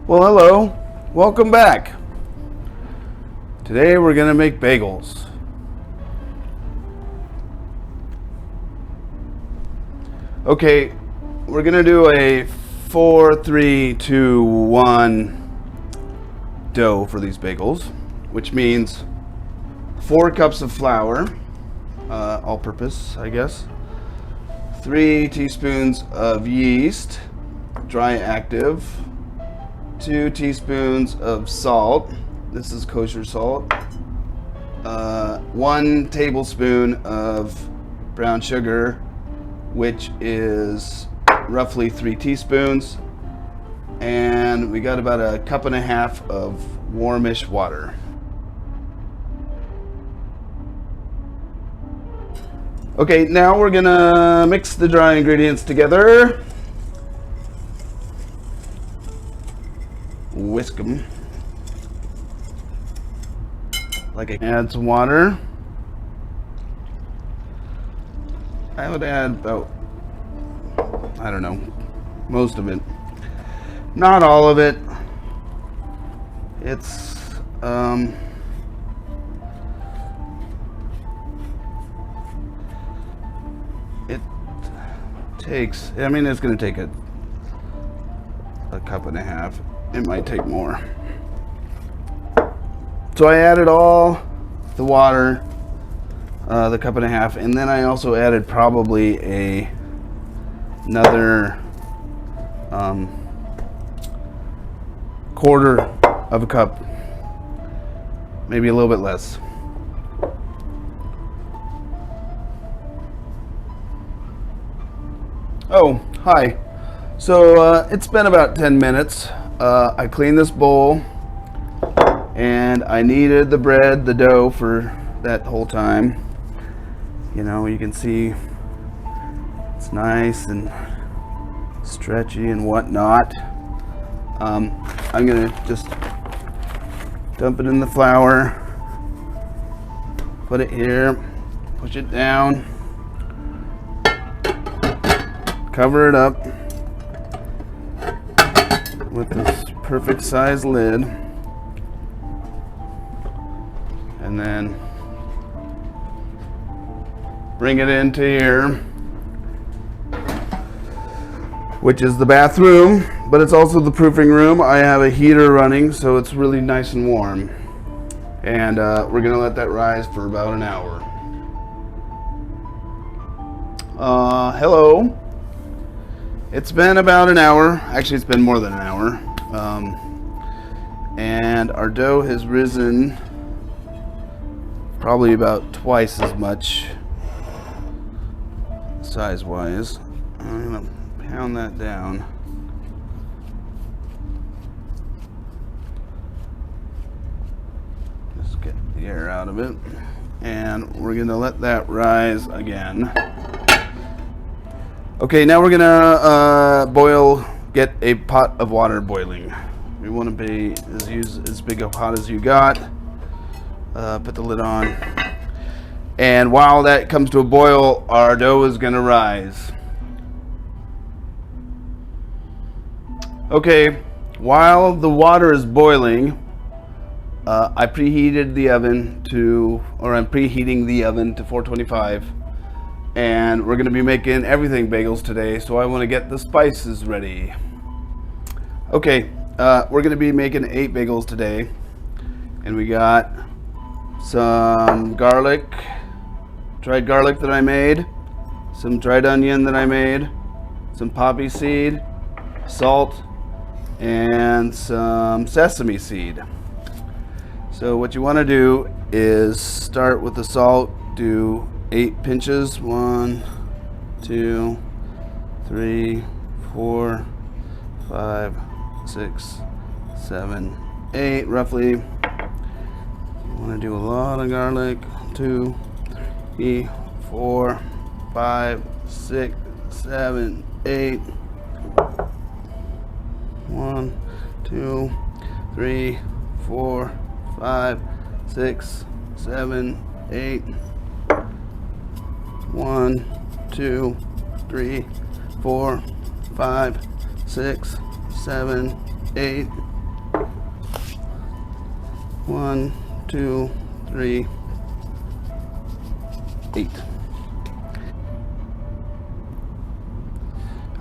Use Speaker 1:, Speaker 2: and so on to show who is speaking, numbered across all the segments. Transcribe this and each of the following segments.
Speaker 1: Well, hello. Welcome back. Today we're going to make bagels. Okay, we're going to do a 4-3-2-1 dough for these bagels, which means 4 cups of flour, all purpose, I guess. 3 teaspoons of yeast, dry active. 2 teaspoons of salt. This is kosher salt. 1 tablespoon of brown sugar, which is roughly 3 teaspoons. And we got about a cup and a half of warmish water. Okay, now we're gonna mix the dry ingredients together. Whisk them. Add some water. I would add about, I don't know, most of it. Not all of it. It's it takes, I mean, it's going to take a cup and a half. It might take more. So I added all the water, the cup and a half, and then I also added probably another quarter of a cup, maybe a little bit less. Oh, hi. So it's been about 10 minutes. I cleaned this bowl, and I kneaded the bread, the dough, for that whole time. You know, you can see it's nice and stretchy and whatnot. I'm gonna just dump it in the flour, put it here, push it down, cover it up with this perfect size lid, and then bring it into here, which is the bathroom, but it's also the proofing room. I have a heater running, so it's really nice and warm, and we're gonna let that rise for about an hour. Hello. It's been about an hour. Actually, it's been more than an hour. And our dough has risen probably about twice as much size-wise. I'm gonna pound that down. Just get the air out of it. And we're gonna let that rise again. Okay, now we're gonna get a pot of water boiling. We want to use as big a pot as you got. Put the lid on. And while that comes to a boil, our dough is gonna rise. Okay, while the water is boiling, I'm preheating the oven to 425. And we're going to be making everything bagels today, so I want to get the spices ready. Okay, we're going to be making 8 bagels today, and we got some garlic, dried garlic that I made, some dried onion that I made, some poppy seed, salt, and some sesame seed. So what you want to do is start with the salt, do 8 pinches. 1, 2, 3, 4, 5, 6, 7, 8 roughly. You want to do a lot of garlic. 2, 3, 4, 5, 6, 7, 8. 1, 2, 3, 4, 5, 6, 7, 8. 1, 2, 3, 4, 5, 6, 7, 8. 1, 2, 3, 8.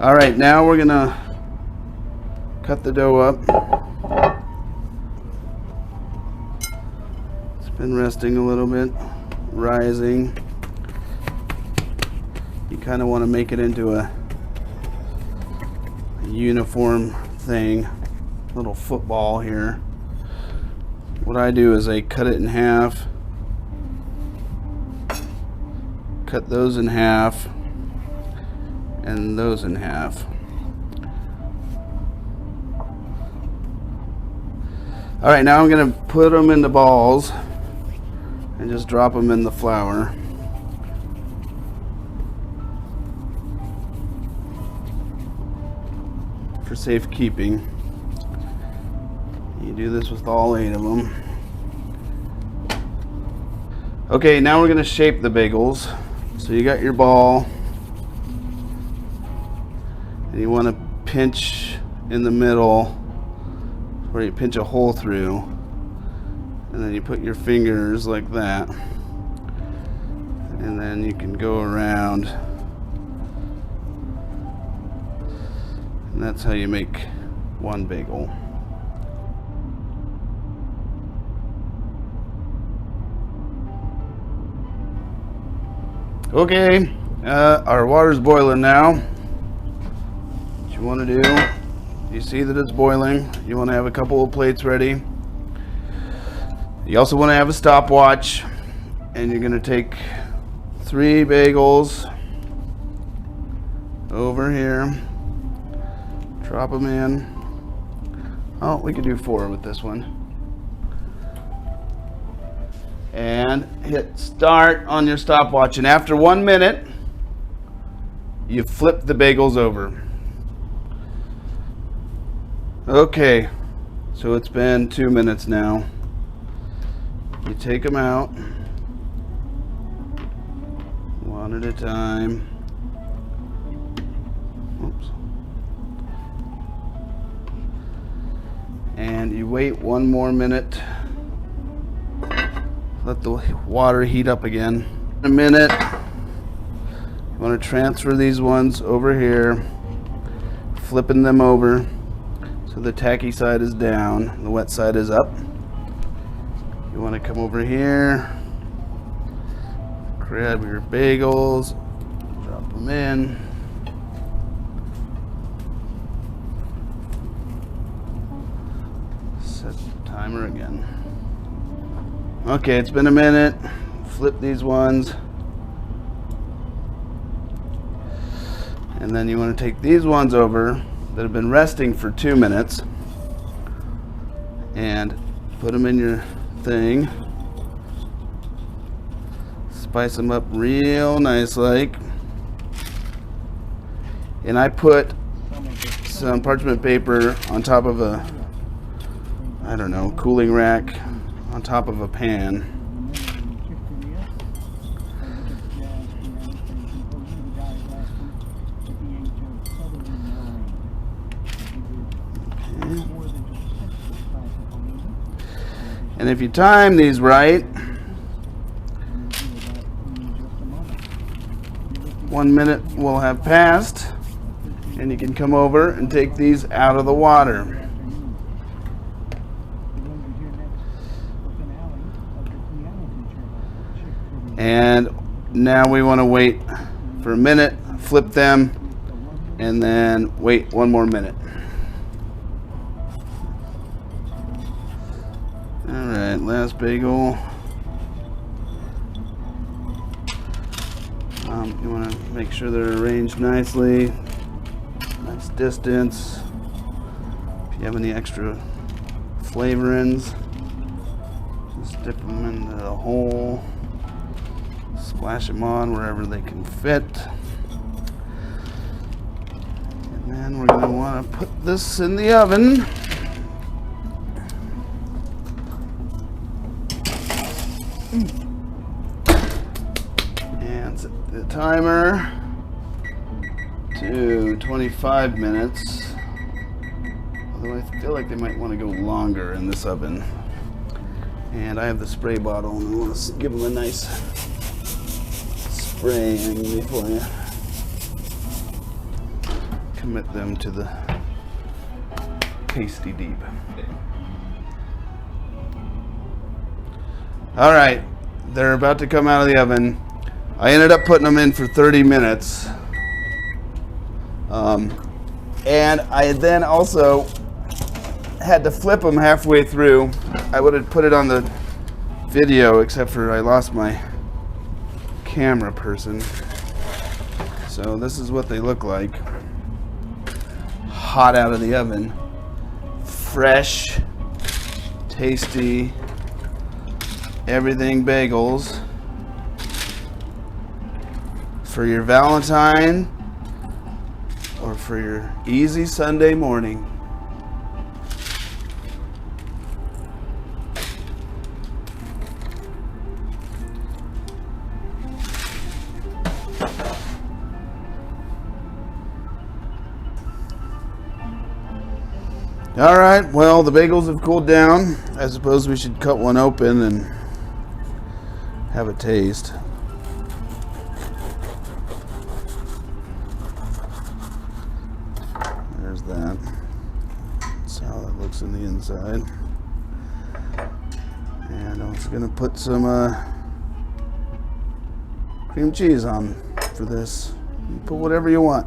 Speaker 1: All right, now we're gonna cut the dough up. It's been resting a little bit, rising. You kind of want to make it into a uniform thing, little football here. What I do is I cut it in half, cut those in half, and those in half. All right, now I'm gonna put them into balls and just drop them in the flour. For safekeeping. You do this with all 8 of them. Okay, now we're gonna shape the bagels. So you got your ball, and you want to pinch in the middle where you pinch a hole through, and then you put your fingers like that, and then you can go around, and that's how you make one bagel. Okay, our water's boiling now. What you want to do, you see that it's boiling. You want to have a couple of plates ready. You also want to have a stopwatch, and you're going to take 3 bagels over here, drop them in. Oh, we could do 4 with this one. And hit start on your stopwatch, and after 1 minute you flip the bagels over. Okay, so it's been 2 minutes now. You take them out one at a time. Oops. And you wait 1 more minute. Let the water heat up again. In a minute, you want to transfer these ones over here, flipping them over so the tacky side is down, the wet side is up. You want to come over here, grab your bagels, drop them in. Set the timer again. Okay, it's been a minute. Flip these ones. And then you want to take these ones over that have been resting for 2 minutes and put them in your thing. Spice them up real nice like. And I put some parchment paper on top of a, I don't know, cooling rack on top of a pan. Okay. And if you time these right, 1 minute will have passed, and you can come over and take these out of the water. And now we want to wait for a minute, flip them, and then wait 1 more minute. All right, last bagel. You want to make sure they're arranged nicely, nice distance. If you have any extra flavorings, just dip them into the hole. Splash them on wherever they can fit. And then we're going to want to put this in the oven. And set the timer to 25 minutes. Although I feel like they might want to go longer in this oven. And I have the spray bottle, and I want to give them a nice spraying before you commit them to the tasty deep. All right, they're about to come out of the oven. I ended up putting them in for 30 minutes. And I then also had to flip them halfway through. I would have put it on the video, except for I lost my camera person. So this is what they look like. Hot out of the oven. Fresh, tasty, everything bagels for your Valentine or for your easy Sunday morning. All right, well, the bagels have cooled down. I suppose we should cut one open and have a taste. There's that. That's how that looks in the inside. And I'm just gonna put some cream cheese on for this. You put whatever you want.